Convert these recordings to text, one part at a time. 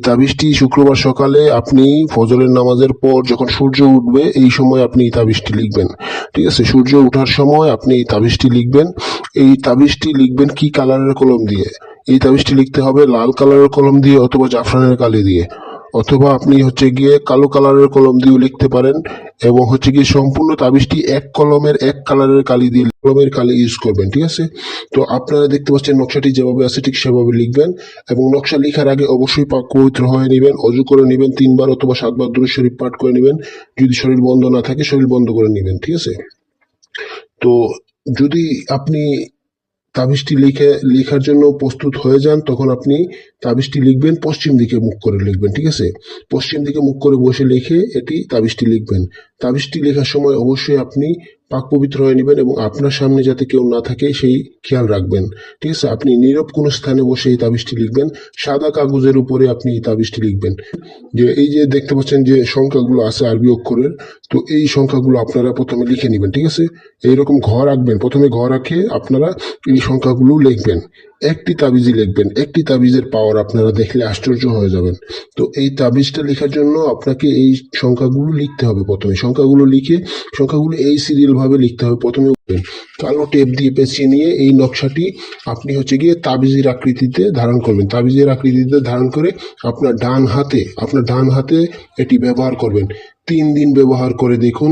তাবিজটি শুক্রবার সকালে আপনি ফজরের নামাজের পর যখন সূর্য উঠবে এই সময় আপনি এই তাবিজটি লিখবেন। ঠিক আছে, সূর্য ওঠার সময় আপনি এই তাবিজটি লিখবেন। এই তাবিজটি লিখবেন কি কালারের কলম দিয়ে? এই তাবিজটি লিখতে হবে লাল কালারের কলম দিয়ে অথবা জাফরানের কালি দিয়ে, অথবা আপনি গিয়ে কালো কালারের কলম দিয়েও লিখতে পারেন। এবং গিয়ে সম্পূর্ণ তাবিজটি এক কলমের এক কালারের কালি দিয়ে কলমের কালি ইউজ করবেন। ঠিক আছে, তো আপনারা দেখতে পাচ্ছেন নকশাটি যেভাবে আছে ঠিক সেভাবে লিখবেন। এবং নকশা লেখার আগে অবশ্যই পাক পবিত্র হয়ে নেবেন, অজু করে নেবেন, 3 বার অথবা 7 বার দুরূদ শরীফ পাঠ করে নেবেন। যদি শরীর বন্ধ না থাকে শরীর বন্ধ করে নেবেন। ঠিক আছে, তো যদি আপনি তাবিজটি লেখার জন্য প্রস্তুত হয়ে যান তখন আপনি তাবিজটি লিখবেন পশ্চিম দিকে মুখ করে লিখবেন। ঠিক আছে, পশ্চিম দিকে মুখ করে বসে লিখে এটি তাবিজটি লিখবেন। তাবিজটি লেখার সময় অবশ্যই আপনি পাক পবিত্র হয়ে নেবেন এবং আপনার সামনে যাতে কেউ না থাকে সেই খেয়াল রাখবেন। ঠিক আছে, আপনি নীরব কোনো স্থানে বসে এই তাবিজটি লিখবেন। সাদা কাগজের উপরে আপনি এই তাবিজটি লিখবেন। এই যে দেখতে পাচ্ছেন যে সংখ্যাগুলো আছে আরবি অক্ষরের, তো এই সংখ্যাগুলো আপনারা প্রথমে লিখে নেবেন। ঠিক আছে, এইরকম ঘর রাখবেন, প্রথমে ঘর রাখে আপনারা এই সংখ্যাগুলো লিখবেন। একটি তাবিজই লিখবেন, একটি তাবিজের পাওয়ার আপনারা দেখলে আশ্চর্য হয়ে যাবেন। তো এই তাবিজটা লেখার জন্য আপনাকে এই সংখ্যাগুলো লিখতে হবে। প্রথমে সংখ্যাগুলো লিখে সংখ্যাগুলো এই সিরিয়াল ভাবে লিখতে হবে। প্রথমে কালো টেপ দিয়ে পেঁচিয়ে নিয়ে এই নকশাটি আপনি গিয়ে তাবিজের আকৃতিতে ধারণ করবেন। তাবিজের আকৃতিতে ধারণ করে আপনার ডান হাতে এটি ব্যবহার করবেন। 3 দিন ব্যবহার করে দেখুন,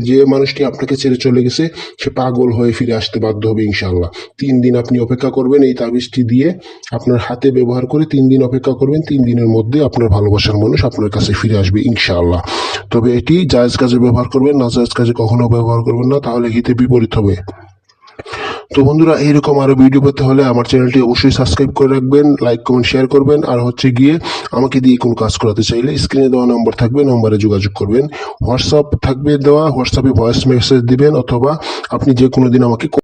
যে মানুষটি আপনাকে ছেড়ে চলে গেছে সে পাগল হয়ে ফিরে আসতে বাধ্য হবে ইনশাআল্লাহ। 3 দিন আপনি অপেক্ষা করবেন, এই তাবিজটি দিয়ে আপনার হাতে ব্যবহার করে 3 দিন অপেক্ষা করবেন। 3 দিনের মধ্যে আপনার ভালোবাসার মানুষ আপনার কাছে ফিরে আসবে ইনশাআল্লাহ। তবে এটি জায়েজ কাজে ব্যবহার করবেন, না জায়েজ কাজে কখনো ব্যবহার করবেন না, তাহলে হিতে বিপরীত হবে। তো বন্ধুরা, এইরকম আরো ভিডিও পেতে হলে আমার চ্যানেলটি অবশ্যই সাবস্ক্রাইব করে রাখবেন, লাইক কমেন্ট শেয়ার করবেন। আর গিয়ে আমাকে দিয়ে কোনো কাজ করাতে চাইলে স্ক্রিনে দেওয়া নম্বর থাকবে, নম্বরে যোগাযোগ করবেন। হোয়াটসঅ্যাপ থাকবে দেওয়া, হোয়াটসঅ্যাপে ভয়েস মেসেজ দিবেন, অথবা আপনি যে কোনো দিন আমাকে